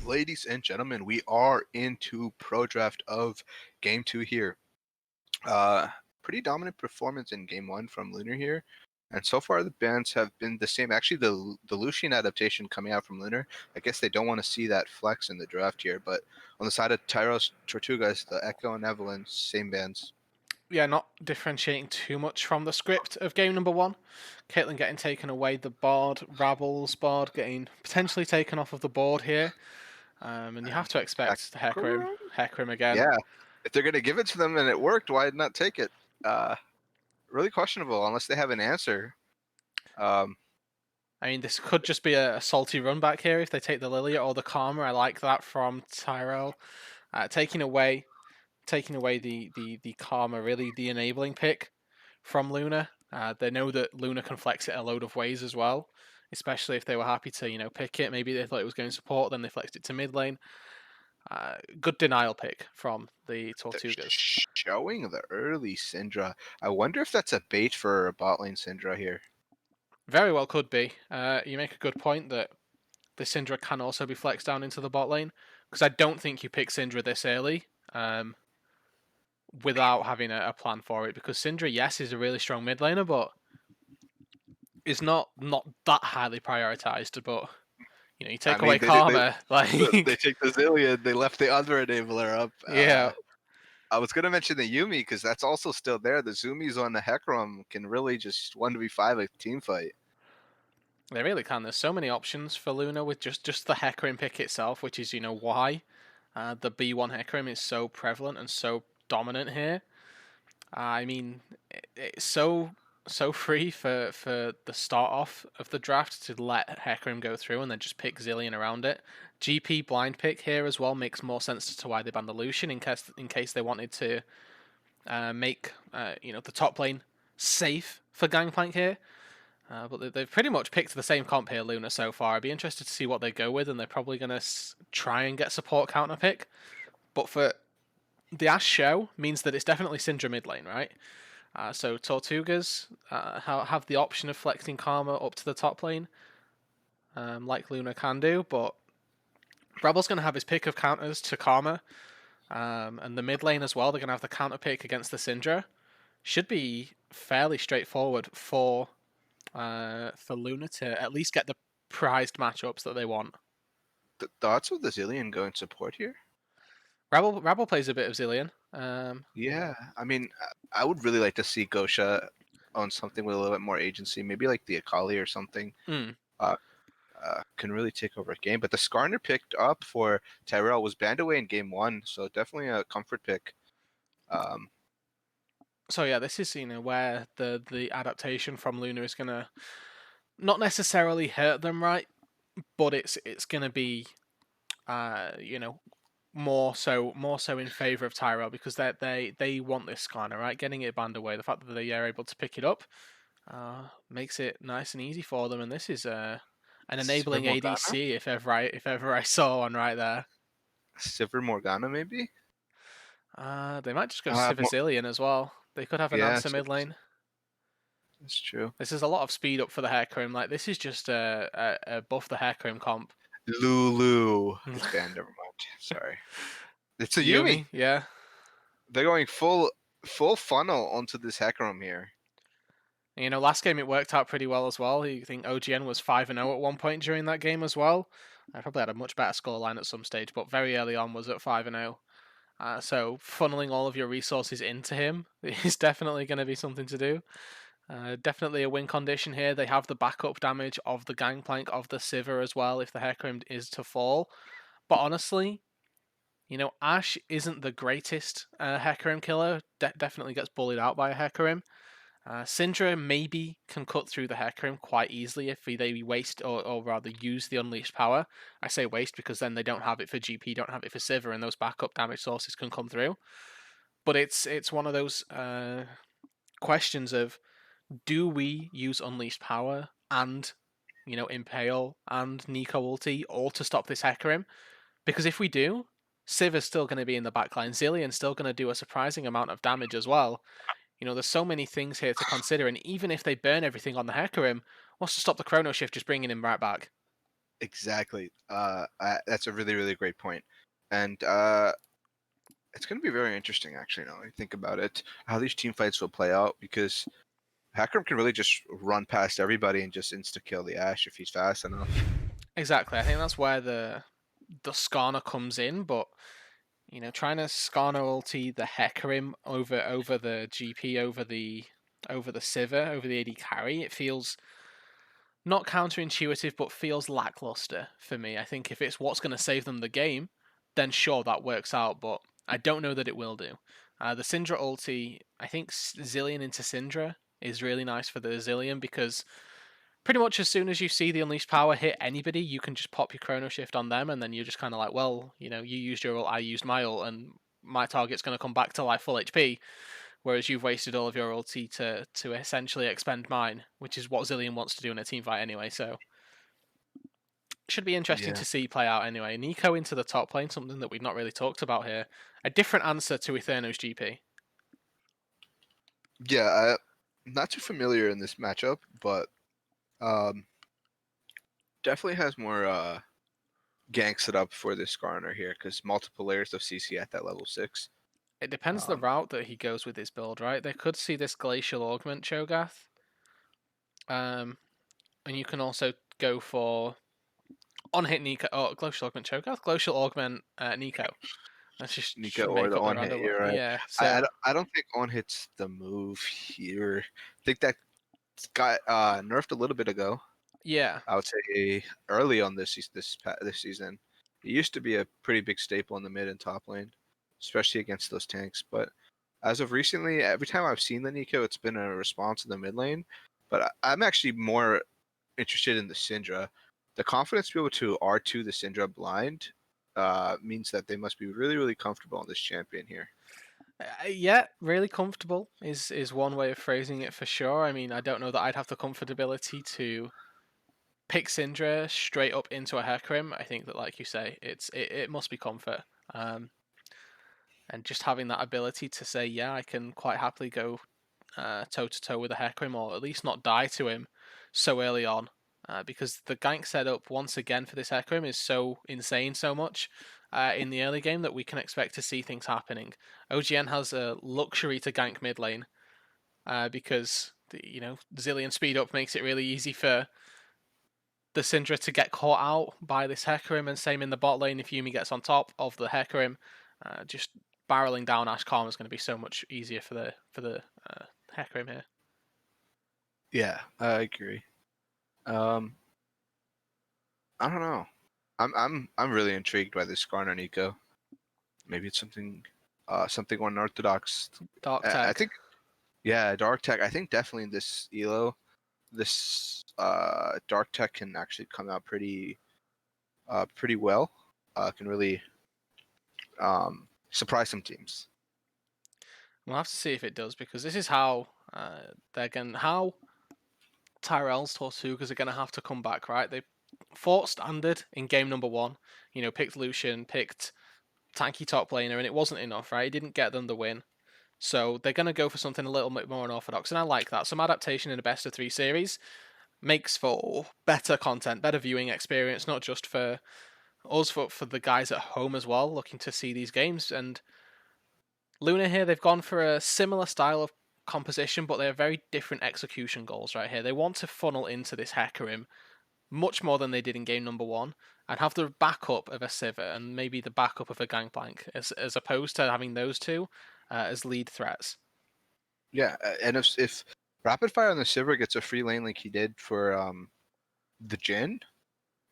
Ladies and gentlemen, we are into pro draft of game 2 here. Uh, Pretty dominant performance in game 1 from Lunar here. And so far the bans have been the same. Actually, the Lucian adaptation coming out from Lunar, I guess they don't want to see that flex in the draft here. But on the side of Tyrell's Tortugas, the Echo and Evelyn, same bans. Yeah, not differentiating too much from the script of game number 1. Caitlyn getting taken away the board, Rabble's board getting potentially taken off of the board here. And you have to expect Hecarim again. Yeah, if they're going to give it to them and it worked, why not take it? Really questionable unless they have an answer. I mean, this could just be a salty run back here if they take the Lilia or the Karma. I like that from Tyrell. Taking away the Karma, really the enabling pick from Luna. They know that Luna can flex it a load of ways as well, especially if they were happy to, pick it. Maybe they thought it was going to support, then they flexed it to mid lane. Good denial pick from the Tortugas. Showing the early Syndra. I wonder if that's a bait for a bot lane Syndra here. Very well could be. You make a good point that the Syndra can also be flexed down into the bot lane, because I don't think you pick Syndra this early without having a plan for it, because Syndra, yes, is a really strong mid laner, but is not that highly prioritized. But you take away Karma, they take the Zillion, they left the other enabler up. Yeah. I was gonna mention the Yuumi because that's also still there. The Zoomies on the Hecarim can really just 1v5 a team fight. They really can. There's so many options for Luna with just the Hecarim pick itself, which is why the B1 Hecarim is so prevalent and so dominant here. I mean, it's so free for the start off of the draft to let Hecarim go through and then just pick Zillion around it. GP blind pick here as well makes more sense as to why they banned the Lucian in case they wanted to make the top lane safe for Gangplank here. But they've pretty much picked the same comp here, Luna, so far. I'd be interested to see what they go with, and they're probably going to try and get support counter pick. But for the Ashe show means that it's definitely Syndra mid lane, right? So Tortugas have the option of flexing Karma up to the top lane, like Luna can do, but Rebel's going to have his pick of counters to Karma, and the mid lane as well. They're going to have the counter pick against the Syndra. Should be fairly straightforward for Luna to at least get the prized matchups that they want. The thoughts of the Zillion going support here? Rabble plays a bit of Zillion. Yeah, I mean, I would really like to see Gosha on something with a little bit more agency, maybe like the Akali or something. Can really take over a game. But the Skarner picked up for Tyrell was banned away in game 1, so definitely a comfort pick. So yeah, this is where the adaptation from Luna is gonna not necessarily hurt them, right? But it's gonna be more so in favor of Tyrell, because they want this Skarner, right? Getting it banned away, the fact that they are able to pick it up makes it nice and easy for them, and this is an enabling ADC if ever I saw one right there. Sivir Morgana, maybe? They might just go Sivir Zillion as well. They could have an answer mid lane. That's true. This is a lot of speed up for the Hecarim. Like, this is just a buff the Hecarim comp. Lulu. It's banned, never mind. Sorry. It's a Yuumi. Yeah. They're going full funnel onto this Hecarim here. Last game it worked out pretty well as well. You think OGN was 5-0 at one point during that game as well. I probably had a much better scoreline at some stage, but very early on was at 5-0. So funneling all of your resources into him is definitely going to be something to do. Definitely a win condition here. They have the backup damage of the Gangplank, of the Sivir as well, if the Hecarim is to fall. But honestly, Ashe isn't the greatest Hecarim killer. Definitely gets bullied out by a Hecarim. Syndra maybe can cut through the Hecarim quite easily if they waste or rather use the unleashed power. I say waste because then they don't have it for GP, don't have it for Sivir, and those backup damage sources can come through. But it's one of those questions of, do we use unleashed power and Impale and Nico ulti all to stop this Hecarim? Because if we do, Sivir's still going to be in the backline. Zillion's still going to do a surprising amount of damage as well. There's so many things here to consider, and even if they burn everything on the Hecarim, what's to stop the Chrono Shift just bringing him right back? Exactly. That's a really, really great point. And it's going to be very interesting, actually, now when you think about it, how these team fights will play out, because Hackram can really just run past everybody and just insta-kill the Ashe if he's fast enough. Exactly. I think that's where the Skarner comes in, but trying to Skarner ulti the Hecarim over the GP over the Sivir, over the AD carry, it feels not counterintuitive, but feels lackluster for me. I think if it's what's going to save them the game, then sure, that works out, but I don't know that it will do. The Syndra ulti, I think Zillion into Syndra is really nice for the Zillion, because pretty much as soon as you see the Unleashed Power hit anybody, you can just pop your Chrono Shift on them, and then you're just kind of like, well, you used your ult, I used my ult, and my target's going to come back to life full HP, whereas you've wasted all of your ulti to essentially expend mine, which is what Zillion wants to do in a team fight anyway, so should be interesting Yeah. to see play out anyway. Nico into the top lane, something that we've not really talked about here. A different answer to Eterno's GP. Yeah, I'm not too familiar in this matchup, but um, definitely has more gank set up for this Skarner here, because multiple layers of CC at that level 6. It depends the Um, route that he goes with his build, right? They could see this Glacial Augment Cho'Gath. And you can also go for on-hit Nico, Glacial Augment Cho'Gath, Glacial Augment Nico. Let's just Nico or make the up the on hit, random one. you're right. Yeah, I, I, so don't- I don't think on hit's the move here. I think that got nerfed a little bit ago. yeah, I would say early on this season. It used to be a pretty big staple in the mid and top lane, especially against those tanks. But as of recently, every time I've seen the Nico, it's been a response in the mid lane. But I'm actually more interested in the Syndra. The confidence to be able to R2 the Syndra blind means that they must be really, really comfortable on this champion here. yeah, really comfortable is one way of phrasing it for sure. I mean, I don't know that I'd have the comfortability to pick Syndra straight up into a Hecarim. I think that, like you say, it must be comfort. Um, and just having that ability to say, yeah, I can quite happily go toe to toe with a Hecarim, or at least not die to him so early on. Because the gank setup once again for this Hecarim is so insane, so much in the early game, that we can expect to see things happening. OGN has a luxury to gank mid lane because Zillion speed up makes it really easy for the Syndra to get caught out by this Hecarim, and same in the bot lane if Yumi gets on top of the Hecarim. Just barreling down Ash Karma is going to be so much easier for the Hecarim here. Yeah, I agree. Um, I don't know. I'm really intrigued by this Skarner Nico. Maybe it's something unorthodox. Dark I Tech. think, yeah, Dark Tech. I think definitely this Elo, this Dark Tech can actually come out pretty well. Can really surprise some teams. We'll have to see if it does, because this is how how Tyrell's Tortugas are going to have to come back, right? They fought standard in game number 1. Picked Lucian, picked tanky top laner, and it wasn't enough, right? It didn't get them the win. So they're going to go for something a little bit more unorthodox, and I like that. Some adaptation in a best of 3 series makes for better content, better viewing experience, not just for us, for the guys at home as well, looking to see these games. And Lunar here, they've gone for a similar style of composition, but they have very different execution goals right here. They want to funnel into this Hecarim much more than they did in game number 1, and have the backup of a Sivir and maybe the backup of a Gangplank, as opposed to having those two as lead threats. Yeah, and if Rapid Fire on the Sivir gets a free lane like he did for the Jhin,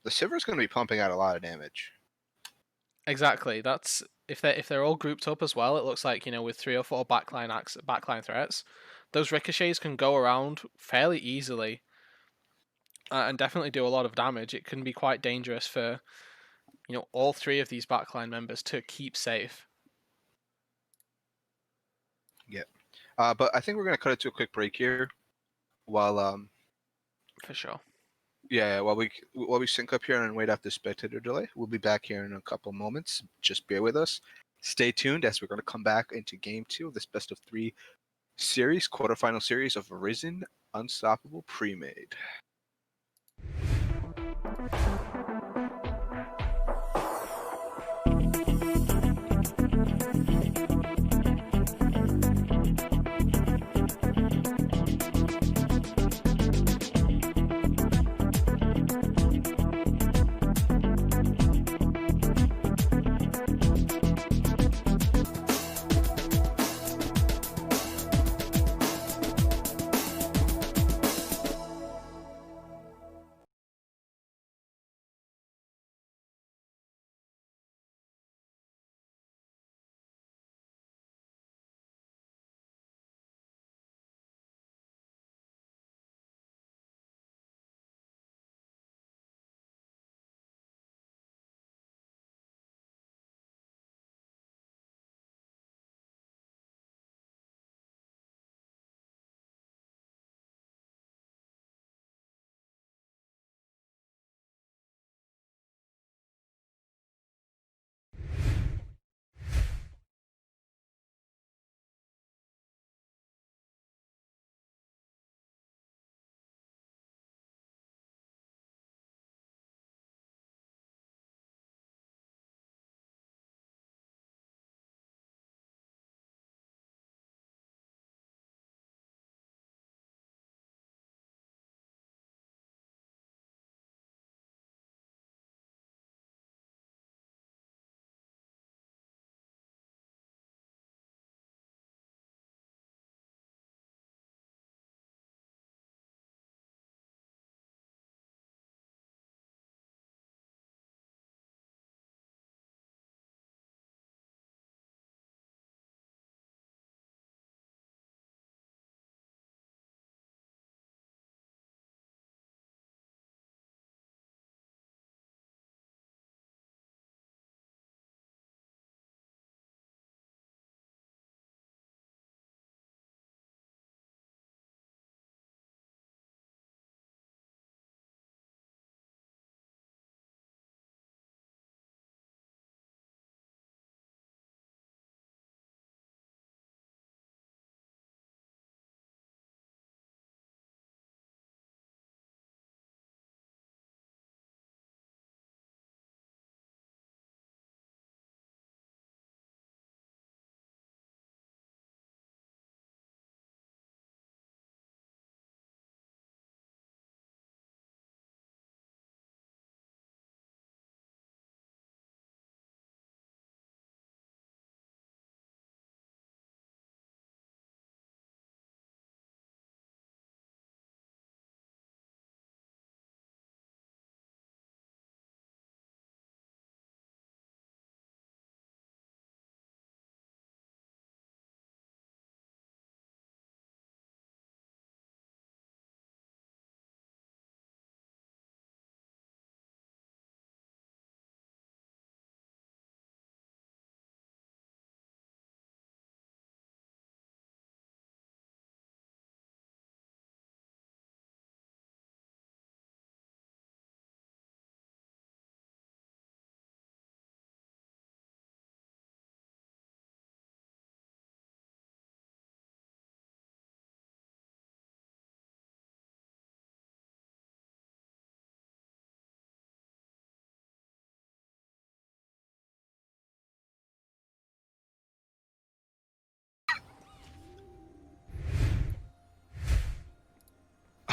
the Sivir's going to be pumping out a lot of damage. Exactly. That's if they're all grouped up as well. It looks like with 3 or 4 backline threats, those ricochets can go around fairly easily and definitely do a lot of damage. It can be quite dangerous for all 3 of these backline members to keep safe. Yeah, but I think we're going to cut it to a quick break here while For sure. yeah, while we sync up here and wait out the spectator delay. We'll be back here in a couple moments. Just bear with us. Stay tuned as we're going to come back into game 2 of this best of 3 series, quarterfinal series of Risen Unstoppable Pre-Made.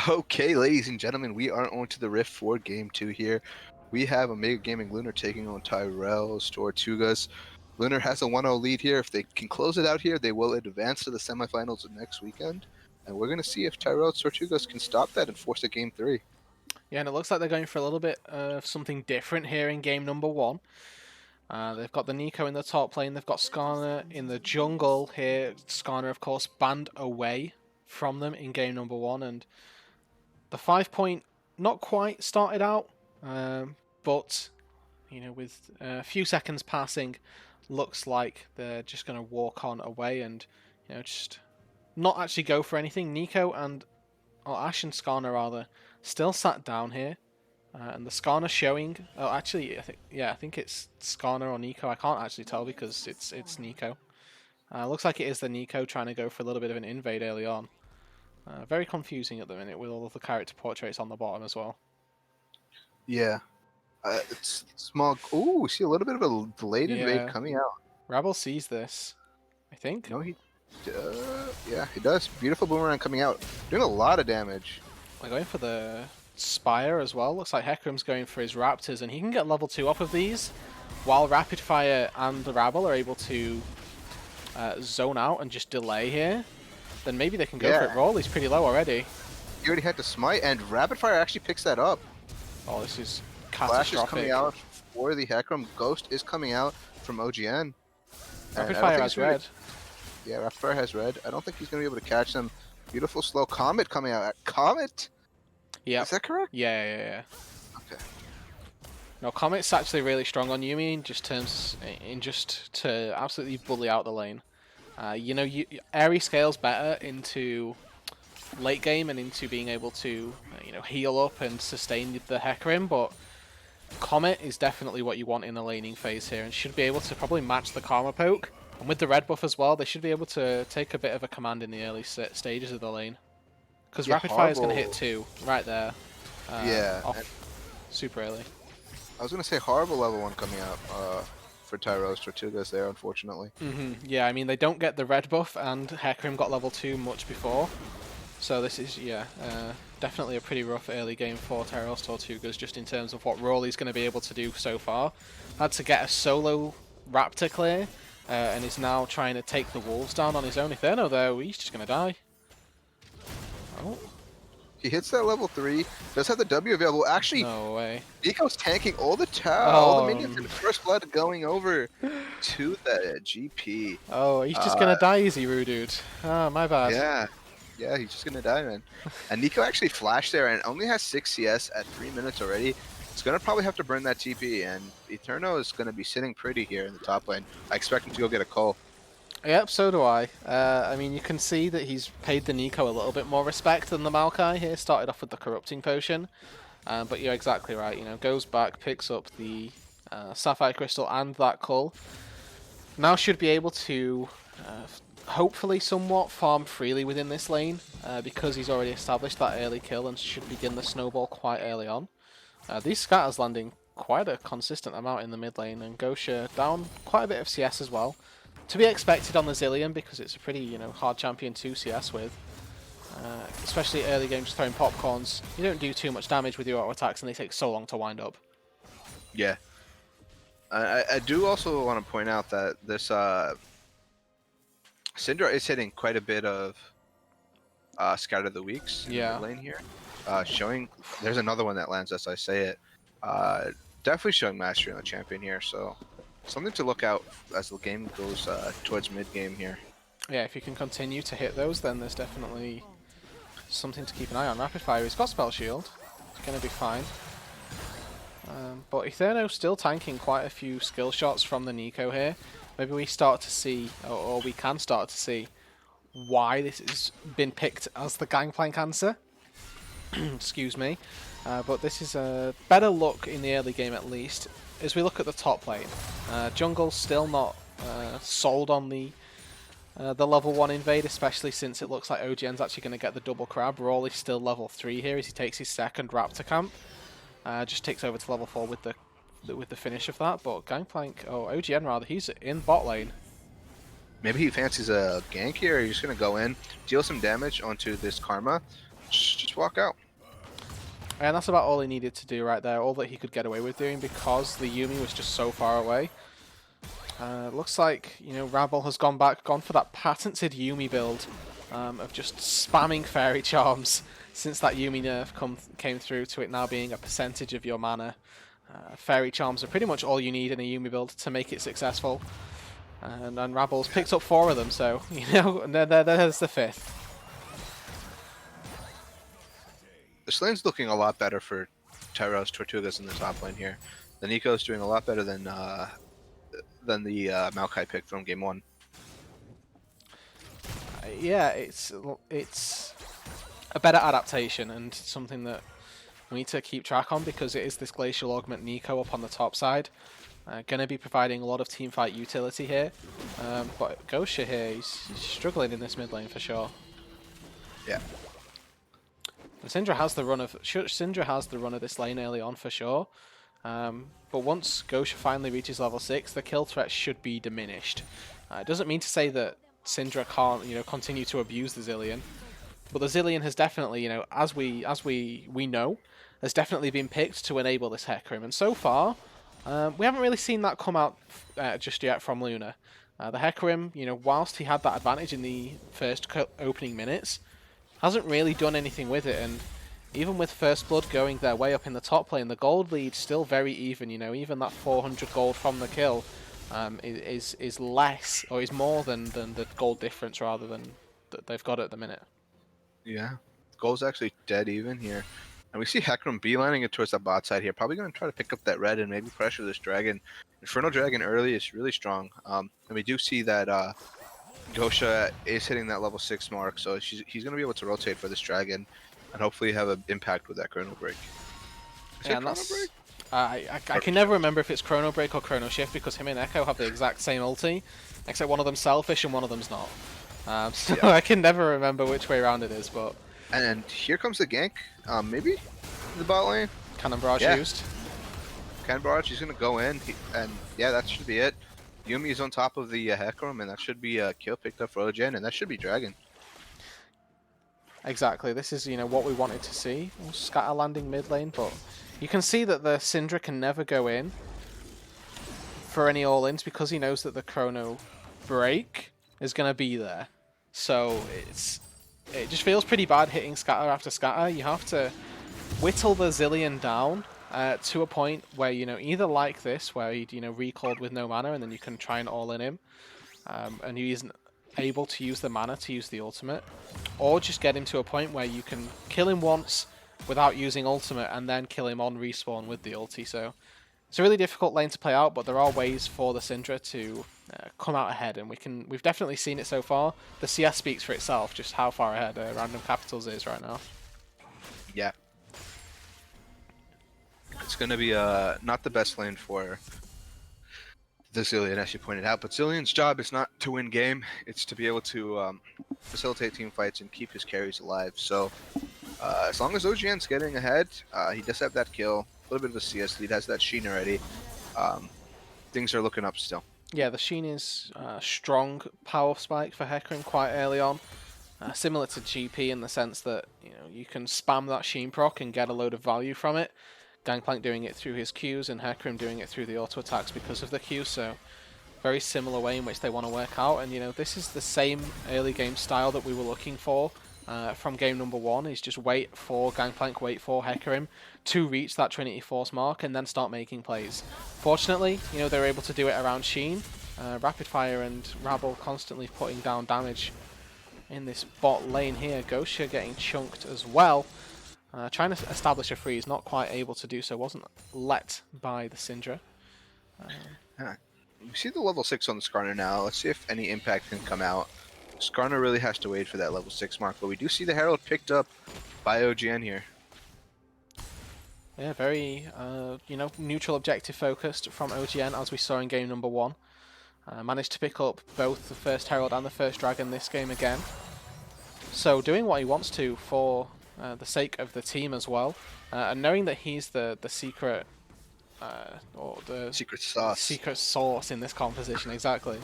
Okay, ladies and gentlemen, we are on to the Rift for Game 2 here. We have Omega Gaming Lunar taking on Tyrell's Tortugas. Lunar has a 1-0 lead here. If they can close it out here, they will advance to the semifinals next weekend. And we're going to see if Tyrell's Tortugas can stop that and force a Game 3. Yeah, and it looks like they're going for a little bit of something different here in game number 1. They've got the Nico in the top lane. They've got Skarner in the jungle here. Skarner, of course, banned away from them in game number 1. And the 5-point not quite started out, but you know, with a few seconds passing, looks like they're just going to walk on away and just not actually go for anything. Nico or Ash and Skarner rather still sat down here. And the Skarner showing. Oh, actually, I think it's Skarner or Nico. I can't actually tell because it's Nico. Looks like it is the Nico trying to go for a little bit of an invade early on. Very confusing at the minute with all of the character portraits on the bottom as well. Yeah. It's small. Ooh, see a little bit of a delayed invade coming out. Rabble sees this, I think. No, yeah, he does. Beautiful boomerang coming out. Doing a lot of damage. We're going for the Spire as well. Looks like Hecarim's going for his Raptors, and he can get level 2 off of these, while Rapid Fire and the Rabble are able to zone out and just delay here. Then maybe they can go for it. Roll, he's pretty low already. He already had to smite, and Rapid Fire actually picks that up. Oh, this is Flash catastrophic. is coming out for the Hecarim. Ghost is coming out from OGN. Rapid Fire has red. Yeah, Rapid Fire has red. I don't think he's going to be able to catch them. Beautiful slow Comet coming out. Comet? Yeah. Is that correct? Yeah. Okay. No, Comet's actually really strong on Yuumi in just to absolutely bully out the lane. Airy scales better into late game and into being able to heal up and sustain the Hecarim, but Comet is definitely what you want in the laning phase here and should be able to probably match the Karma poke. And with the red buff as well, they should be able to take a bit of a command in the early stages of the lane. Because Rapid Fire is going to hit 2 right there. Super early. I was going to say horrible level 1 coming out for Tyrell's Tortugas there, unfortunately. Yeah, I mean, they don't get the red buff, and Hecarim got level 2 much before. So this is, definitely a pretty rough early game for Tyrell's Tortugas, just in terms of what Rawley's going to be able to do so far. Had to get a solo Raptor clear, and is now trying to take the Wolves down on his own. Eterno, though, he's just going to die. Oh. He hits that level 3, does have the W available. Actually, no way. Nico's tanking all the all the minions, and first blood going over to the GP. Oh, he's just going to die easy, dude. Oh, my bad. Yeah, he's just going to die, man. And Nico actually flashed there and only has 6 CS at 3 minutes already. It's going to probably have to burn that TP, and Eterno is going to be sitting pretty here in the top lane. I expect him to go get a call. Yep, so do I. I mean, you can see that he's paid the Nico a little bit more respect than the Maokai here. Started off with the Corrupting Potion. But you're exactly right. Goes back, picks up the Sapphire Crystal and that Cull. Now should be able to hopefully somewhat farm freely within this lane because he's already established that early kill and should begin the snowball quite early on. These scatters landing quite a consistent amount in the mid lane, and Gosha down quite a bit of CS as well. To be expected on the Zillion because it's a pretty hard champion to CS with. Especially early game, just throwing popcorns. You don't do too much damage with your auto attacks and they take so long to wind up. Yeah. I do also want to point out that this Syndra is hitting quite a bit of Scatter the Weeks in the lane here. Showing there's another one that lands as I say it. Definitely showing mastery on the champion here, so something to look out as the game goes towards mid game here. Yeah, if you can continue to hit those, then there's definitely something to keep an eye on. Rapid Fire, he's got Spell Shield. It's going to be fine. But Eterno still tanking quite a few skill shots from the Nico here. Maybe we start to see, or we can start to see, why this has been picked as the Gangplank answer. Excuse me. But this is a better look in the early game at least. As we look at the top lane, Jungle's still not sold on the level 1 invade, especially since it looks like OGN's actually going to get the double crab. Rawley's still level 3 here as he takes his second Raptor camp. Just takes over to level 4 with the finish of that. But Gangplank, OGN rather, he's in bot lane. Maybe he fancies a gank here. He's just going to go in, deal some damage onto this Karma, just walk out. And that's about all he needed to do right there, all that he could get away with doing because the Yuumi was just so far away. Looks like, you know, Rabble has gone for that patented Yuumi build of just spamming Fairy Charms since that Yuumi nerf came through to it now being a percentage of your mana. Fairy Charms are pretty much all you need in a Yuumi build to make it successful. And Rabble's picked up 4 of them, so, you know, there's the 5th. This lane's looking a lot better for Tyrell's Tortugas in the top lane here. The Nico's doing a lot better than the Maokai pick from game 1. Yeah, it's a better adaptation and something that we need to keep track on because it is this Glacial Augment Nico up on the top side. Going to be providing a lot of teamfight utility here. But Gosha here, he's struggling in this mid lane for sure. Yeah. Syndra has the run of this lane early on for sure. But once Gosha finally reaches level 6, the kill threat should be diminished. It doesn't mean to say that Syndra can't, you know, continue to abuse the Zilean, but the Zilean has definitely, you know, as we know, has definitely been picked to enable this Hecarim, and so far, we haven't really seen that come out just yet from Lunar. The Hecarim, you know, whilst he had that advantage in the first opening minutes, hasn't really done anything with it, and even with First Blood going their way up in the top lane, the gold lead's still very even, you know, even that 400 gold from the kill is less, or is more than the gold difference rather than that they've got at the minute. Yeah, gold's actually dead even here. And we see Hecarim beelining it towards the bot side here, probably going to try to pick up that red and maybe pressure this dragon. Infernal Dragon early is really strong, and we do see that Gosha is hitting that level 6 mark, so he's going to be able to rotate for this dragon and hopefully have an impact with that Chrono Break. Yeah, and that's... I can never remember if it's Chrono Break or Chrono Shift because him and Echo have the exact same ulti, except one of them's selfish and one of them's not. So yeah. I can never remember which way around it is, but... And here comes the gank, maybe? The bot lane? Cannon Barrage used. Cannon Barrage, he's going to go in, and yeah, that should be it. Yuumi is on top of the Hecarim, and that should be a kill picked up for Ogen, and that should be Dragon. Exactly, this is, you know, what we wanted to see. Scatter landing mid lane, but you can see that the Syndra can never go in for any all-ins because he knows that the Chrono Break is going to be there. So it just feels pretty bad hitting scatter after scatter. You have to whittle the Zilean down to a point where, you know, either like this, where he'd, you know, recalled with no mana and then you can try and all-in him, and he isn't able to use the mana to use the ultimate, or just get him to a point where you can kill him once without using ultimate and then kill him on respawn with the ulti. So it's a really difficult lane to play out, but there are ways for the Syndra to come out ahead, and we've definitely seen it so far. The CS speaks for itself, just how far ahead Random Capitals is right now. Yeah. It's going to be not the best lane for the Zilean, as you pointed out, but Zilean's job is not to win game, it's to be able to facilitate team fights and keep his carries alive. So as long as OGN's getting ahead, he does have that kill, a little bit of a CS lead, has that Sheen already. Things are looking up still. Yeah, the Sheen is strong power spike for Hecarim quite early on. Similar to GP in the sense that, you know, you can spam that Sheen proc and get a load of value from it. Gangplank doing it through his Qs and Hecarim doing it through the auto attacks because of the Q, so very similar way in which they want to work out. And, you know, this is the same early game style that we were looking for from game number 1, is just wait for Gangplank, wait for Hecarim to reach that Trinity Force mark and then start making plays. Fortunately, you know, they're able to do it around Sheen. Rapid Fire and Rabble constantly putting down damage in this bot lane here. Gosha getting chunked as well. Trying to establish a freeze, not quite able to do so, wasn't let by the Syndra. We see the level 6 on the Skarner now. Let's see if any impact can come out. Skarner really has to wait for that level 6 mark, but we do see the Herald picked up by OGN here. Yeah, very, you know, neutral objective focused from OGN, as we saw in game number 1. Managed to pick up both the first Herald and the first Dragon this game again. So doing what he wants to for the sake of the team as well, and knowing that he's the secret or the secret sauce in this composition. Exactly.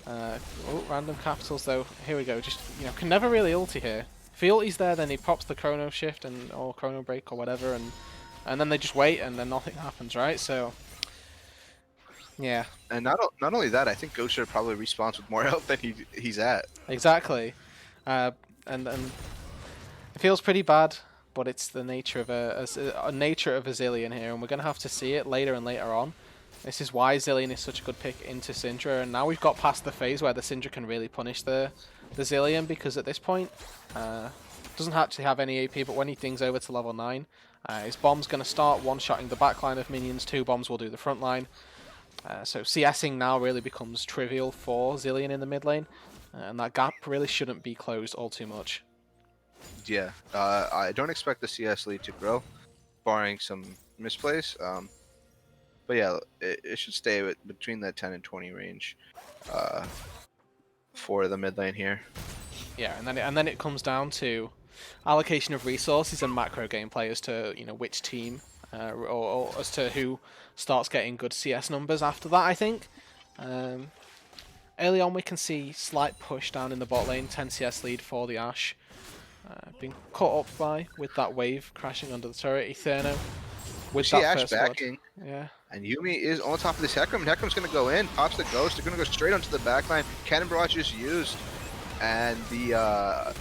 Oh, Random Capitals though. Here we go. Just, you know, can never really ulti here. If the ulti's there, then he pops the chrono shift or chrono break or whatever, and then they just wait, and then nothing happens, right? So, yeah. And not only that, I think Gosha probably respawns with more health than he's at. Exactly. And it feels pretty bad, but it's the nature of a nature of a Zilean here, and we're gonna have to see it later and later on. This is why Zilean is such a good pick into Syndra, and now we've got past the phase where the Syndra can really punish the Zilean, because at this point, doesn't actually have any AP, but when he dings over to level 9, his bomb's going to start one-shotting the backline of minions, 2 bombs will do the front line. So CSing now really becomes trivial for Zilean in the mid lane, and that gap really shouldn't be closed all too much. Yeah, I don't expect the CS lead to grow, barring some misplays. But yeah, it should stay between that 10 and 20 range for the mid lane here. Yeah, and then it comes down to allocation of resources and macro gameplay as to which team or as to who starts getting good CS numbers after that. I think early on we can see slight push down in the bot lane, 10 CS lead for the Ashe. Being caught up by with that wave crashing under the turret. Etherno with that Ashe first backing. blood. Yeah. And Yuumi is on top of this Hecarim, and Hecarim's going to go in, pops the Ghost, they're going to go straight onto the backline. Cannon Barrage is used, and the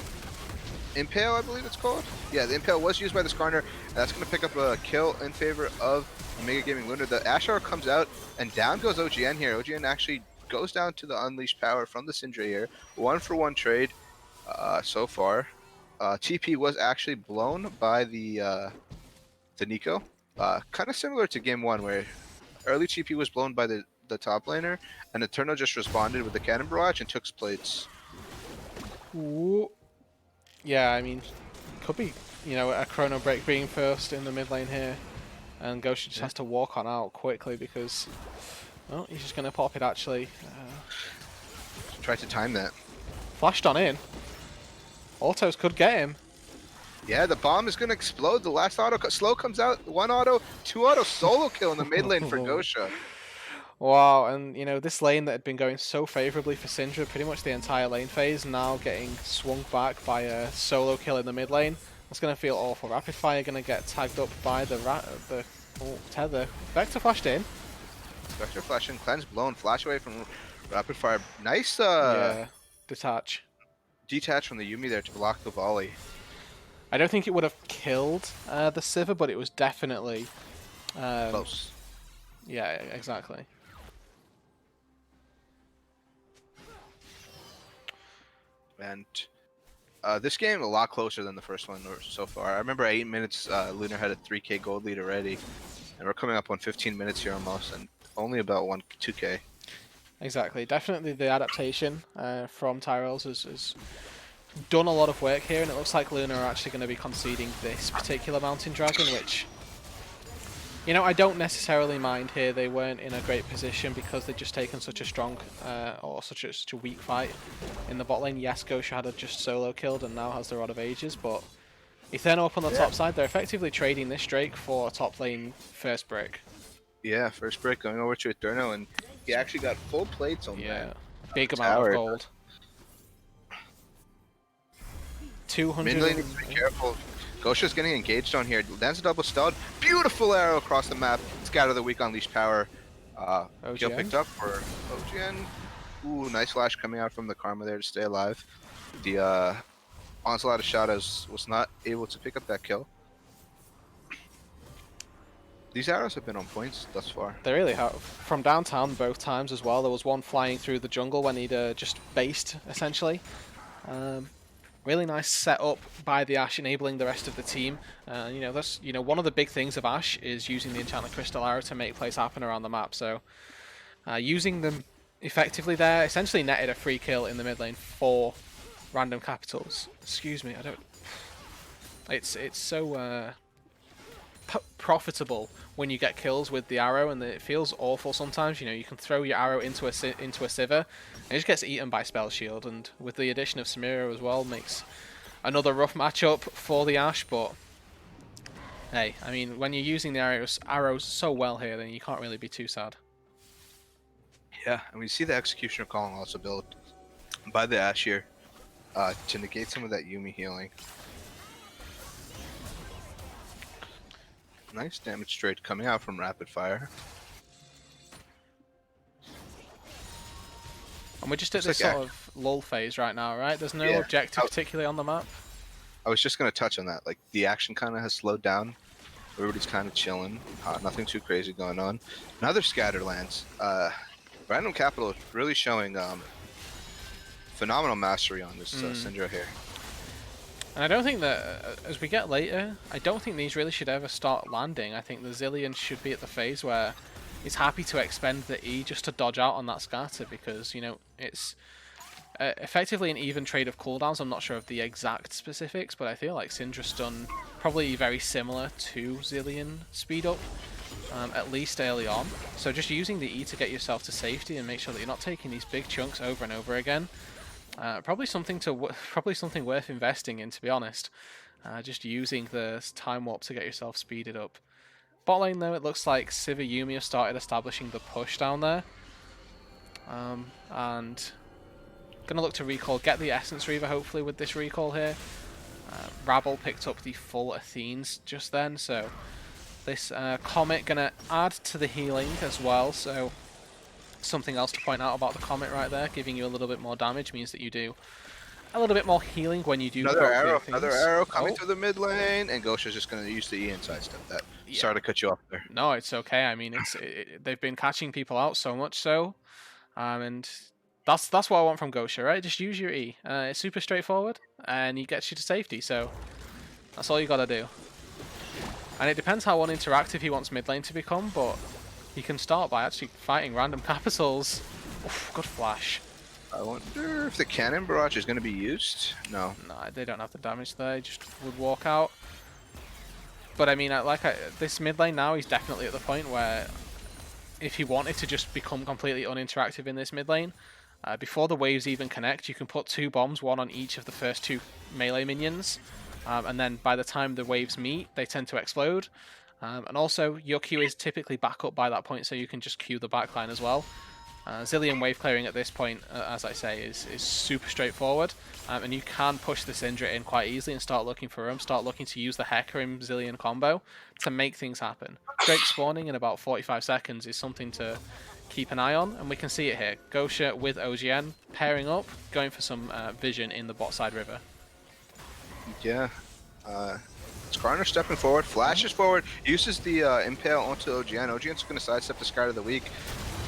Impale, I believe it's called? Yeah, the Impale was used by the Skarner, and that's going to pick up a kill in favor of Omega Gaming Lunar. The Ashe Hour comes out, and down goes OGN here. OGN actually goes down to the Unleashed Power from the Syndra here. 1-for-1 trade so far. TP was actually blown by the Nico. Kind of similar to game 1, where early TP was blown by the top laner, and Eterno just responded with the Cannon Barrage and took plates. Ooh. Yeah, I mean, could be a chrono break being first in the mid lane here, and Gosha just has to walk on out quickly because, well, he's just going to pop it actually. Try to time that. Flashed on in. Autos could get him. Yeah, the bomb is going to explode. The last auto slow comes out. 1 auto, 2 auto solo kill in the mid lane for Gosha. Wow, and this lane that had been going so favorably for Syndra pretty much the entire lane phase, now getting swung back by a solo kill in the mid lane. That's going to feel awful. Rapid Fire going to get tagged up by the Tether. Vector flashed in. Vector flashing, cleanse blown, flash away from Rapid Fire. Nice yeah, detach from the Yuumi there to block the volley. I don't think it would have killed the Sivir, but it was definitely close. Yeah, exactly. And this game a lot closer than the first one so far. I remember at 8 minutes, Lunar had a 3K gold lead already, and we're coming up on 15 minutes here almost, and only about 2K. Exactly. Definitely the adaptation from Tyrell's has done a lot of work here, and it looks like Lunar are actually going to be conceding this particular Mountain Dragon, which, I don't necessarily mind here. They weren't in a great position because they'd just taken such a strong or such a weak fight in the bot lane. Yes, Gosha had just solo killed and now has the Rod of Ages, but Etherno up on the top side, they're effectively trading this Drake for a top lane first break. Yeah, first break going over to Eterno, and he actually got full plates on that. Big amount of gold. 200. Mid lane needs to be careful. Gosha's getting engaged on here. Lands a double stun. Beautiful arrow across the map. Scatter the weak Unleashed Power. Kill picked up for OGN. Ooh, nice flash coming out from the Karma there to stay alive. The Onslaught of Shadows was not able to pick up that kill. These arrows have been on points thus far. They really have. From downtown both times as well. There was one flying through the jungle when he'd just based, essentially. Really nice setup by the Ashe, enabling the rest of the team. That's one of the big things of Ashe is using the Enchanted Crystal Arrow to make plays happen around the map. So using them effectively there, essentially netted a free kill in the mid lane for random capitals. Excuse me, I don't. It's so profitable when you get kills with the arrow, and it feels awful sometimes. You can throw your arrow into a Sivir, and it just gets eaten by Spell Shield. And with the addition of Samira as well, makes another rough matchup for the Ashe. But hey, I mean, when you're using the arrows so well here, then you can't really be too sad. Yeah, and we see the Executioner Calling also built by the Ashe here. to negate some of that Yumi healing. Nice damage straight coming out from rapid fire. And we're just at Looks this like sort of lull phase right now, right? There's no Yeah. objective particularly on the map. I was just gonna touch on that. Like the action kind of has slowed down. Everybody's kind of chilling. Nothing too crazy going on. Another Scatterlands. Random Capital really showing phenomenal mastery on this Syndra here. And I don't think that, as we get later, I don't think these really should ever start landing. I think the Zilean should be at the phase where he's happy to expend the E just to dodge out on that scatter, because, you know, it's effectively an even trade of cooldowns. I'm not sure of the exact specifics, but I feel like Syndra stun probably very similar to Zilean speed up, at least early on. So just using the E to get yourself to safety and make sure that you're not taking these big chunks over and over again. Probably something worth investing in, to be honest. Just using the time warp to get yourself speeded up. Bot lane though, it looks like Sivir Yumi have started establishing the push down there, and gonna look to recall, get the Essence Reaver hopefully with this recall here. Rabble picked up the full Athenes just then, so this Comet gonna add to the healing as well. So something else to point out about the Comet right there, giving you a little bit more damage means that you do a little bit more healing when you do. Another arrow coming to the mid lane, and Gosha's just going to use the E and sidestep that. Yeah. Sorry to cut you off there. No, it's okay. I mean, they've been catching people out so much so, and that's what I want from Gosha, right? Just use your E. It's super straightforward, and he gets you to safety. So that's all you got to do. And it depends how uninteractive he wants mid lane to become, but he can start by actually fighting random capitals. Oof, good flash. I wonder if the cannon barrage is going to be used. No. No, they don't have the damage there. He just would walk out. But I mean, this mid lane now, he's definitely at the point where if he wanted to just become completely uninteractive in this mid lane, before the waves even connect, you can put 2 bombs, one on each of the first 2 melee minions. And then by the time the waves meet, they tend to explode. And also, your Q is typically back up by that point, so you can just Q the backline as well. Zilean wave clearing at this point, as I say, is super straightforward. And you can push the Syndra in quite easily and start looking for him, start looking to use the Hecarim Zilean combo to make things happen. Drake spawning in about 45 seconds is something to keep an eye on, and we can see it here. Gosha with OGN pairing up, going for some vision in the bot side river. Yeah. Skarner stepping forward, flashes forward, uses the impale onto OGN. OGN's going to sidestep the Scar of the Week.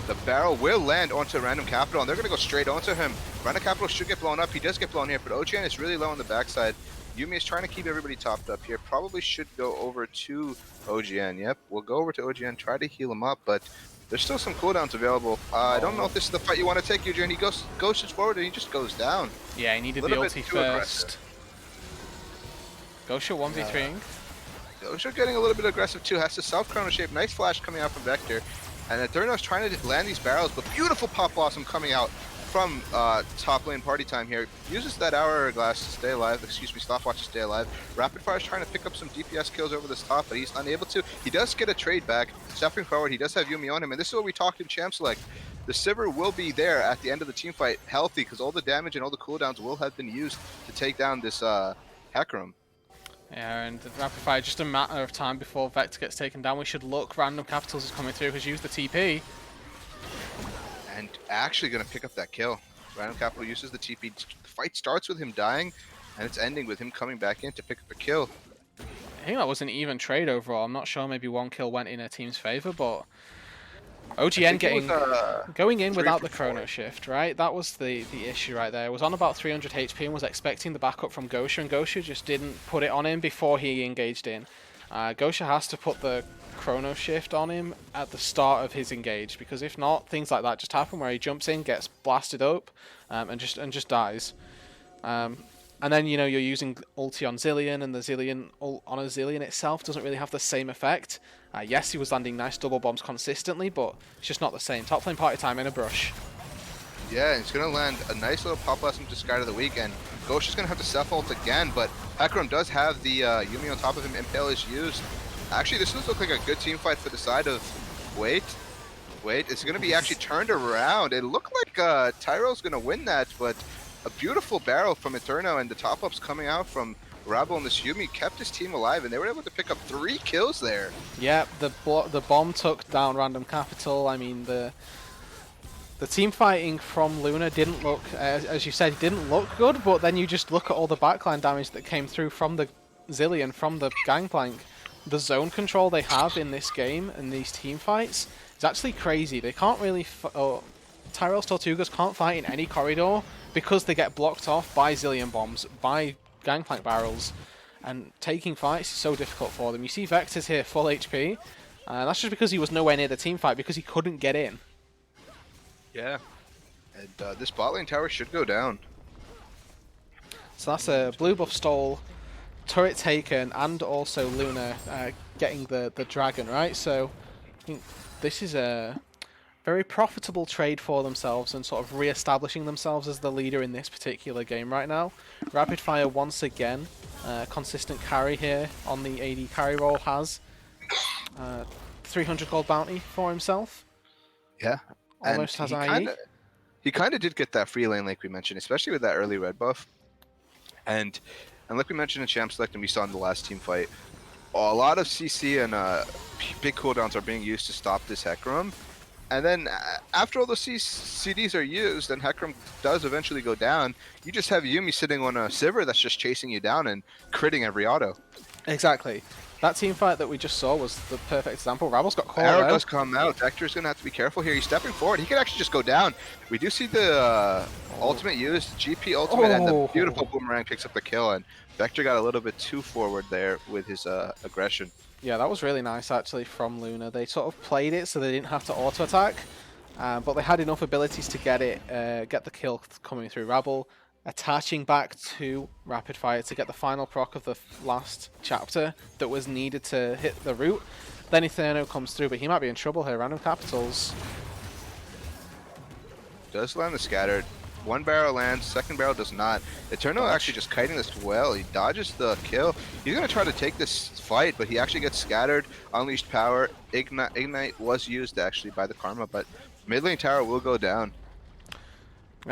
The barrel will land onto Random Capital, and they're going to go straight onto him. Random Capital should get blown up. He does get blown here, but OGN is really low on the backside. Yumi is trying to keep everybody topped up here. Probably should go over to OGN. Yep, we'll go over to OGN, try to heal him up, but there's still some cooldowns available. I don't know if this is the fight you want to take, Eugene. He goes forward, and he just goes down. Yeah, he needed the ulti first. Gosha 1v3ing. Gosha getting a little bit aggressive too. Has the self chrono shape. Nice flash coming out from Vector. And Eterno's trying to land these barrels, but beautiful Pop Blossom coming out from top lane party time here. Uses that hourglass to stay alive, stopwatch to stay alive. Rapid Fire's trying to pick up some DPS kills over this top, but he's unable to. He does get a trade back. Stepping forward, he does have Yumi on him, and this is what we talked in Champ Select. The Sivir will be there at the end of the team fight, healthy, because all the damage and all the cooldowns will have been used to take down this Hecarim. Yeah, and the Rapid Fire, just a matter of time before Vector gets taken down. We should look. Random Capitals is coming through. Has used the TP. And actually going to pick up that kill. Random Capital uses the TP. The fight starts with him dying, and it's ending with him coming back in to pick up a kill. I think that was an even trade overall. I'm not sure. Maybe one kill went in a team's favor, but OGN going in without the chrono shift, right? That was the issue right there. It was on about 300 HP and was expecting the backup from Gosha, and Gosha just didn't put it on him before he engaged in. Gosha has to put the chrono shift on him at the start of his engage, because if not, things like that just happen where he jumps in, gets blasted up, and just dies. And then, you know, you're using ulti on Zilean, and the Zilean ult on a Zilean itself doesn't really have the same effect. Yes, he was landing nice double bombs consistently, but it's just not the same. Top lane party time in a brush. Yeah, he's going to land a nice little Pop Blossom to Sky of the Week, and Gosha's going to have to self ult again, but Hecarim does have the Yumi on top of him. Impale is used. Actually, this does look like a good team fight for the side of... Wait, it's going to be actually turned around. It looked like Tyrell's going to win that, but a beautiful barrel from Eterno, and the top-ups coming out from Rabble and this Yumi kept his team alive, and they were able to pick up 3 kills there. Yeah, the bomb took down Random Capital. I mean, the team fighting from Lunar didn't look, as you said, didn't look good, but then you just look at all the backline damage that came through from the Zillion, from the Gangplank. The zone control they have in this game and these team fights is actually crazy. They can't really... Tyrell's Tortugas can't fight in any corridor because they get blocked off by Zillion bombs, by Gangplank barrels, and taking fights is so difficult for them. You see Vector's here full HP, that's just because he was nowhere near the team fight because he couldn't get in. Yeah, and this bot lane tower should go down. So that's a blue buff stole, turret taken, and also Lunar getting the dragon, right? So I think this is a very profitable trade for themselves and sort of re-establishing themselves as the leader in this particular game right now. Rapid Fire once again, consistent carry here on the AD carry role, has 300 gold bounty for himself. Yeah. Almost has IE. He kind of did get that free lane, like we mentioned, especially with that early red buff. And like we mentioned in Champ Select and we saw in the last team fight, a lot of CC and big cooldowns are being used to stop this Hecarim. And then after all the CDs are used and Hecarim does eventually go down, you just have Yumi sitting on a Sivir that's just chasing you down and critting every auto. Exactly. That team fight that we just saw was the perfect example. Rabble's got caught. Arrow does come out. Vector's going to have to be careful here. He's stepping forward. He could actually just go down. We do see the ultimate used, GP ultimate, and the beautiful boomerang picks up the kill. And Vector got a little bit too forward there with his aggression. Yeah, that was really nice actually from Lunar. They sort of played it so they didn't have to auto-attack, but they had enough abilities to get the kill coming through. Rabble attaching back to Rapid Fire to get the final proc of the last chapter that was needed to hit the root. Then Eterno comes through, but he might be in trouble here. Random Capitals does land the scattered. One barrel lands, second barrel does not. Eterno actually just kiting this well. He dodges the kill. He's going to try to take this fight, but he actually gets scattered. Unleashed power. Ignite was used actually by the Karma, but mid lane tower will go down.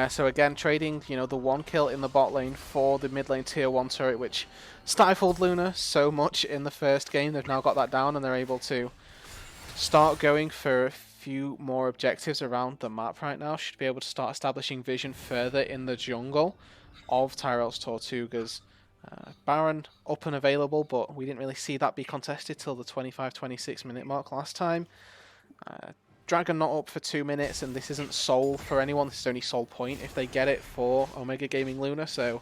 So again, trading, the 1 kill in the bot lane for the mid lane tier 1 turret, which stifled Lunar so much in the first game. They've now got that down and they're able to start going for a few more objectives around the map right now. Should be able to start establishing vision further in the jungle of Tyrell's Tortugas. Baron up and available, but we didn't really see that be contested till the 25-26 minute mark last time. Dragon not up for 2 minutes, and this isn't soul for anyone. This is only soul point if they get it for Omega Gaming Lunar, so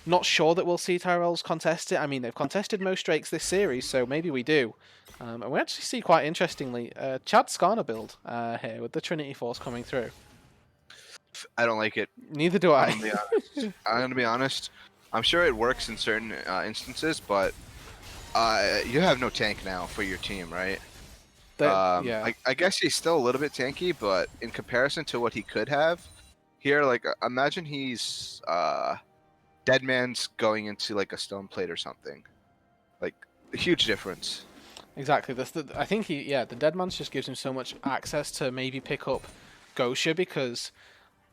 not sure that we'll see Tyrell's contest it. I mean, they've contested most Drakes this series, so maybe we do. And we actually see, quite interestingly, Chad Skarner build here with the Trinity Force coming through. I don't like it. Neither do I. I'm going to be honest. I'm sure it works in certain instances, but you have no tank now for your team, right? Yeah. I guess he's still a little bit tanky, but in comparison to what he could have here, like imagine he's Dead Man's going into like a stone plate or something. Like a huge difference. Exactly. I think the Dead Man's just gives him so much access to maybe pick up Gosha, because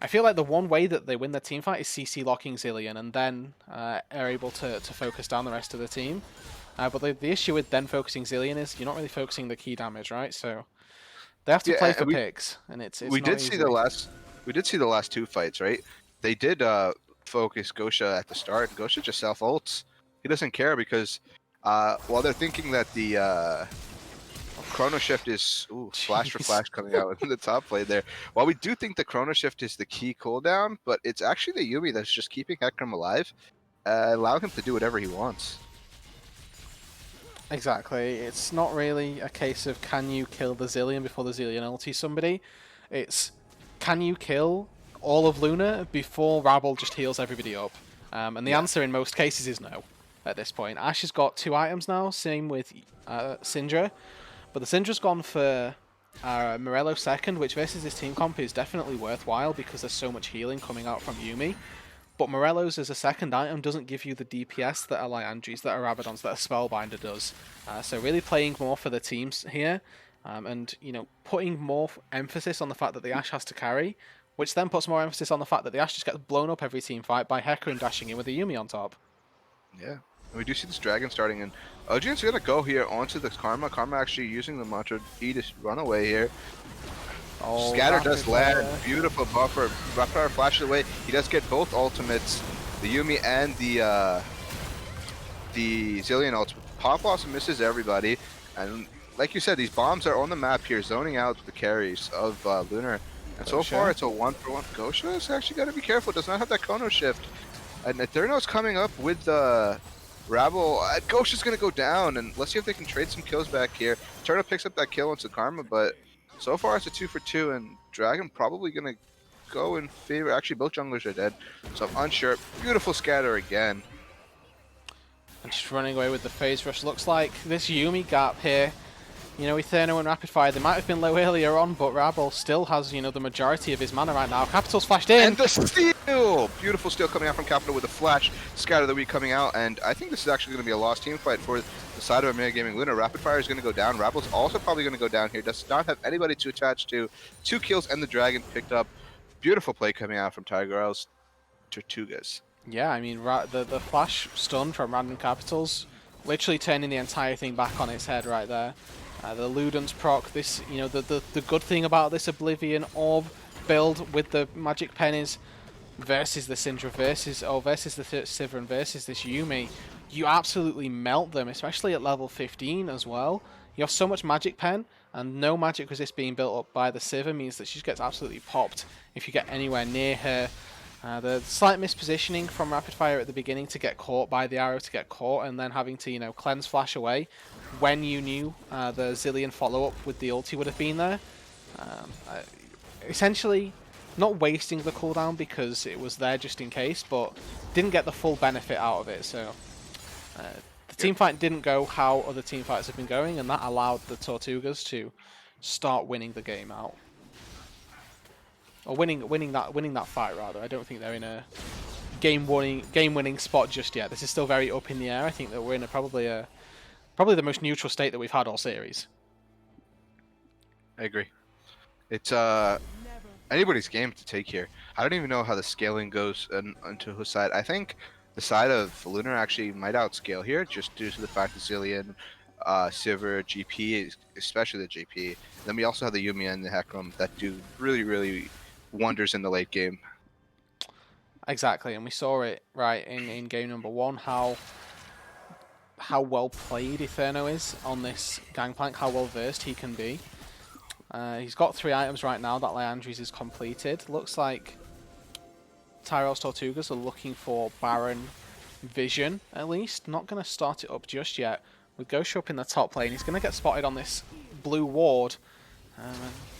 I feel like the one way that they win their team fight is CC locking Zillion and then are able to focus down the rest of the team. But the issue with then focusing Zillion is you're not really focusing the key damage, right? So they have to play for picks, and it's we did see the last 2 fights, right? They did focus Gosha at the start. Gosha just self ults. He doesn't care because while they're thinking that the Chrono Shift is flash for flash coming out in the top lane there. While we do think the Chrono Shift is the key cooldown, but it's actually the Yumi that's just keeping Hecarim alive, allowing him to do whatever he wants. Exactly. It's not really a case of can you kill the Zillion before the Zillion ulti somebody. It's can you kill all of Lunar before Rabble just heals everybody up. And the answer in most cases is no at this point. Ash has got 2 items now, same with Syndra. But the Syndra's gone for Morello second, which versus his team comp is definitely worthwhile because there's so much healing coming out from Yumi. But Morello's as a second item doesn't give you the DPS that a Liandry's, that a Rabadon's, that a Spellbinder does. So really playing more for the teams here, and putting more emphasis on the fact that the Ashe has to carry which then puts more emphasis on the fact that the Ashe just gets blown up every team fight by Hecarim dashing in with a Yuumi on top. Yeah. And we do see this dragon starting, and OGN's gonna go here onto the Karma. Karma actually using the Mantra E to run away here. Oh, Scatter does land. there. Beautiful buffer. Raptor flashes away. He does get both ultimates, the Yuumi and the Zilean ult. Pop Blossom misses everybody, and like you said, these bombs are on the map here, zoning out the carries of Lunar. And so far, it's a 1-for-1. Gosha is actually got to be careful. Does not have that Chrono shift. And Eterno's coming up with the Rabble. Gosha's going to go down, and let's see if they can trade some kills back here. Eterno picks up that kill into Karma, but so far it's a 2-for-2, and Dragon probably going to go in favor. Actually, both junglers are dead, so I'm unsure. Beautiful scatter again. And just running away with the phase rush. Looks like this Yuumi gap here, you know, Eterno and Rapid Fire, they might have been low earlier on, but Rabble still has, you know, the majority of his mana right now. Capital's flashed in. And the steal! Beautiful steal coming out from Capital with a flash. Scatter the week coming out, and I think this is actually going to be a lost team fight for the side of Omega Gaming. Lunar, Rapid Fire is going to go down. Rabble's also probably going to go down here. Does not have anybody to attach to. 2 kills and the Dragon picked up. Beautiful play coming out from Tyrell's Tortugas. Yeah, I mean, the flash stun from Random Capitals, literally turning the entire thing back on its head right there. The Luden's proc, this, you know, the good thing about this Oblivion Orb build with the Magic Pen is versus the Syndra versus the Sivir and versus this Yuumi, you absolutely melt them, especially at level 15 as well. You have so much Magic Pen, and no magic resist being built up by the Sivir means that she just gets absolutely popped if you get anywhere near her. The slight mispositioning from Rapid Fire at the beginning to get caught by the arrow, to get caught, and then having to, you know, cleanse flash away when you knew the Zilean follow-up with the ulti would have been there. Essentially, not wasting the cooldown because it was there just in case, but didn't get the full benefit out of it. So the team fight didn't go how other team fights have been going, and that allowed the Tortugas to start winning the game out. Or winning that fight rather. I don't think they're in a game-winning spot just yet. This is still very up in the air. I think that we're in probably the most neutral state that we've had all series. I agree. It's anybody's game to take here. I don't even know how the scaling goes onto whose side. I think the side of Lunar actually might outscale here, just due to the fact that Zilean, Sivir, GP, especially the GP. Then we also have the Yuumi and the Hecarim that do really wonders in the late game. Exactly, and we saw it right in game number 1 how well played Eterno is on this gangplank, how well versed he can be. He's got 3 items right now that Leandri's is completed. Looks like Tyrell's Tortugas are looking for Baron Vision at least. Not going to start it up just yet. With Gosha up in the top lane, he's going to get spotted on this blue ward.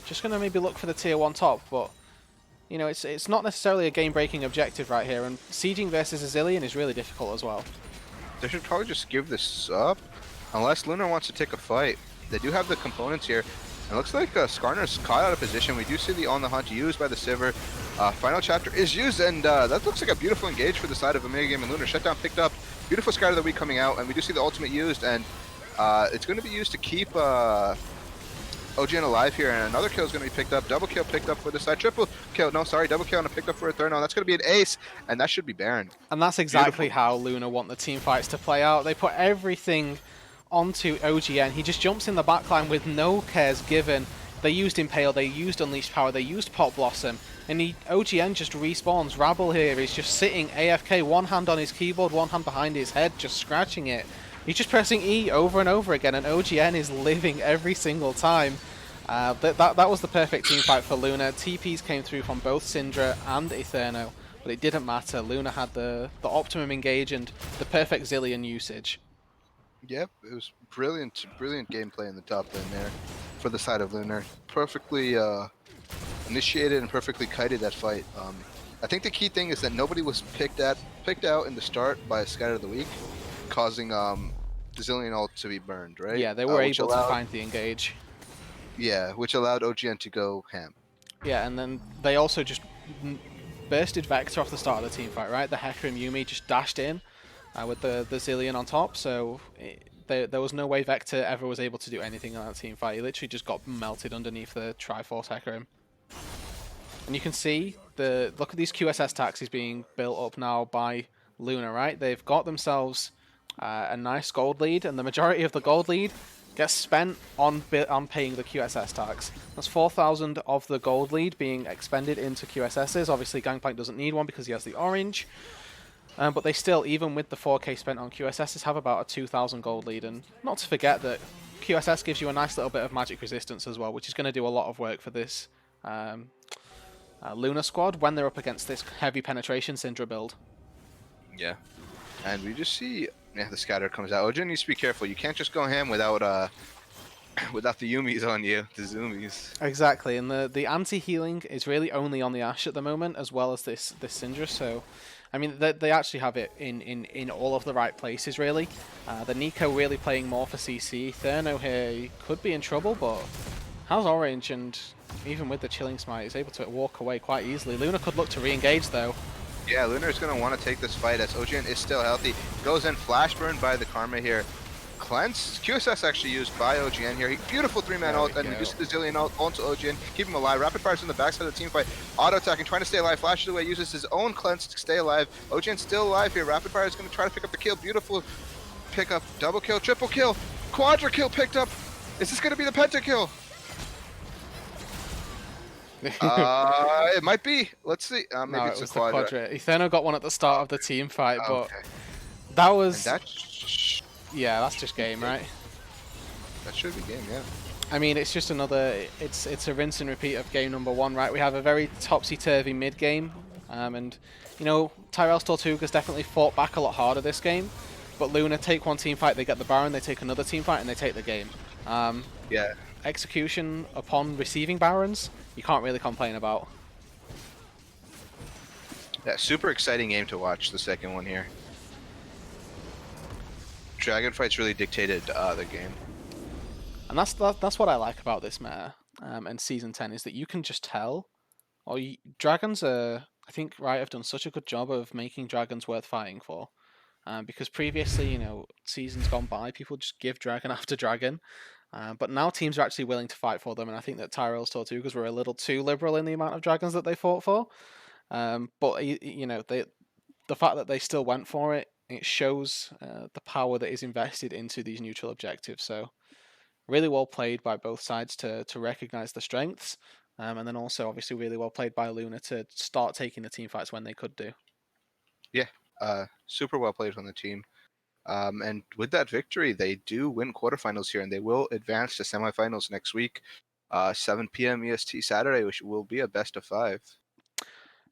Just going to maybe look for the tier 1 top, but you know, it's not necessarily a game-breaking objective right here, and sieging versus a Zilean is really difficult as well. They should probably just give this up, unless Lunar wants to take a fight. They do have the components here. It looks like Skarner's caught out of position. We do see the On the Hunt used by the Sivir. Final chapter is used, and that looks like a beautiful engage for the side of Omega Game and Lunar. Shutdown picked up. Beautiful Scatter of the Week coming out, and we do see the ultimate used, and it's going to be used to keep OGN alive here, and another kill is going to be picked up. Double kill picked up for the side. Triple kill, no, sorry, double kill and a picked up for a third. No, that's going to be an ace, and that should be Baron. And that's exactly how Lunar want the team fights to play out. They put everything onto OGN. He just jumps in the backline with no cares given. They used Impale, they used Unleashed Power, they used Pot Blossom, and OGN just respawns. Rabble here is just sitting AFK, one hand on his keyboard, one hand behind his head, just scratching it. He's just pressing E over and over again, and OGN is living every single time. That was the perfect team fight for Lunar. TPs came through from both Syndra and Eterno, but it didn't matter. Lunar had the optimum engage and the perfect Zilean usage. Yep, it was brilliant gameplay in the top lane there for the side of Lunar. Perfectly initiated and perfectly kited that fight. I think the key thing is that nobody was picked out in the start by Scatter of the Week, causing the Zilean ult to be burned, right? Yeah, they were able to find the engage. Yeah, which allowed OGN to go ham. Yeah, and then they also just bursted Vector off the start of the team fight, right? The Hecarim Yuumi just dashed in with the Zilean on top, so there was no way Vector ever was able to do anything in that team fight. He literally just got melted underneath the Triforce Hecarim. And you can see look at these QSS taxis being built up now by Lunar, right? They've got themselves a nice gold lead, and the majority of the gold lead gets spent on paying the QSS tax. That's 4,000 of the gold lead being expended into QSSs. Obviously, Gangplank doesn't need one because he has the orange. But they still, even with the 4k spent on QSSs, have about a 2,000 gold lead. And not to forget that QSS gives you a nice little bit of magic resistance as well, which is going to do a lot of work for this Lunar squad when they're up against this heavy penetration Syndra build. Yeah. And we just see, yeah, the scatter comes out. Ojin needs to be careful. You can't just go ham without without the Yumis on you, the Zoomies. Exactly, and the anti-healing is really only on the Ashe at the moment, as well as this Syndra, so... I mean, they actually have it in all of the right places, really. The Nico really playing more for CC. Therno here, he could be in trouble, but has orange, and even with the Chilling Smite, he's able to walk away quite easily. Luna could look to re-engage, though. Yeah, Lunar's going to want to take this fight as Ojin is still healthy. Goes in, flash burn by the Karma here. Cleanse, QSS actually used by OGN here. Beautiful 3-man ult and reduces the Zillion ult onto OGN. Keep him alive. Rapid fires in the backside of the team fight. Auto attacking, trying to stay alive. Flashes away, uses his own cleanse to stay alive. OGN's still alive here. Rapid fire is going to try to pick up the kill. Beautiful pick up. Double kill, triple kill, quadra kill picked up. Is this going to be the pentakill? It might be. Let's see. Maybe No, it's it was the quadra. Etherno got one at the start of the team fight, but that was... Yeah, that's just game, right? That should be game, yeah. I mean, it's just another... It's a rinse and repeat of game number 1, right? We have a very topsy-turvy mid-game, and, you know, Tyrell's Tortugas definitely fought back a lot harder this game, but Luna take one team fight, they get the Baron, they take another team fight, and they take the game. Yeah. Execution upon receiving Barons, you can't really complain about. Yeah, super exciting game to watch, the second one here. Dragon fights really dictated the game. And that's what I like about this meta and Season 10 is that you can just tell. Dragons are, I think, Riot have done such a good job of making dragons worth fighting for. Because previously, you know, seasons gone by, people just give dragon after dragon. But now teams are actually willing to fight for them, and I think that Tyrell's Tortugas were a little too liberal in the amount of dragons that they fought for. But you know, the fact that they still went for it, it shows the power that is invested into these neutral objectives. So really well played by both sides to recognize the strengths, and then also obviously really well played by Luna to start taking the team fights when they could do. Yeah, super well played from the team. And with that victory, they do win quarterfinals here, and they will advance to semifinals next week, 7 p.m. EST Saturday, which will be a best of 5.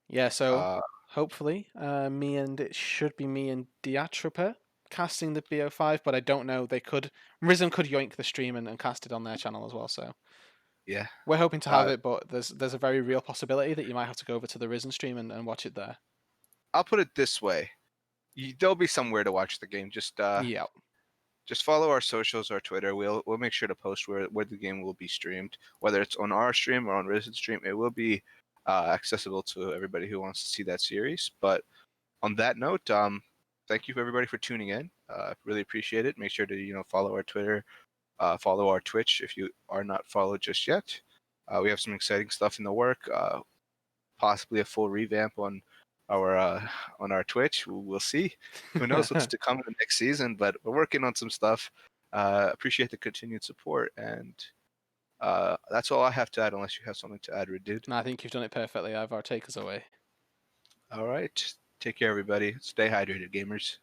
Yeah, so hopefully it should be me and Diatropa casting the BO5, but I don't know. Risen could yoink the stream and cast it on their channel as well, so yeah, we're hoping to have it, but there's a very real possibility that you might have to go over to the Risen stream and watch it there. I'll put it this way. There'll be somewhere to watch the game. Just follow our socials, our Twitter. We'll make sure to post where the game will be streamed, whether it's on our stream or on Risen stream. It will be accessible to everybody who wants to see that series. But on that note, thank you for everybody for tuning in. Really appreciate it. Make sure to follow our Twitter, follow our Twitch if you are not followed just yet. We have some exciting stuff in the work. Possibly a full revamp on our Twitch. We'll see. Who knows what's to come in the next season? But we're working on some stuff. Appreciate the continued support, and that's all I have to add. Unless you have something to add, Dude. No, I think you've done it perfectly. Ivar, take us away. All right. Take care, everybody. Stay hydrated, gamers.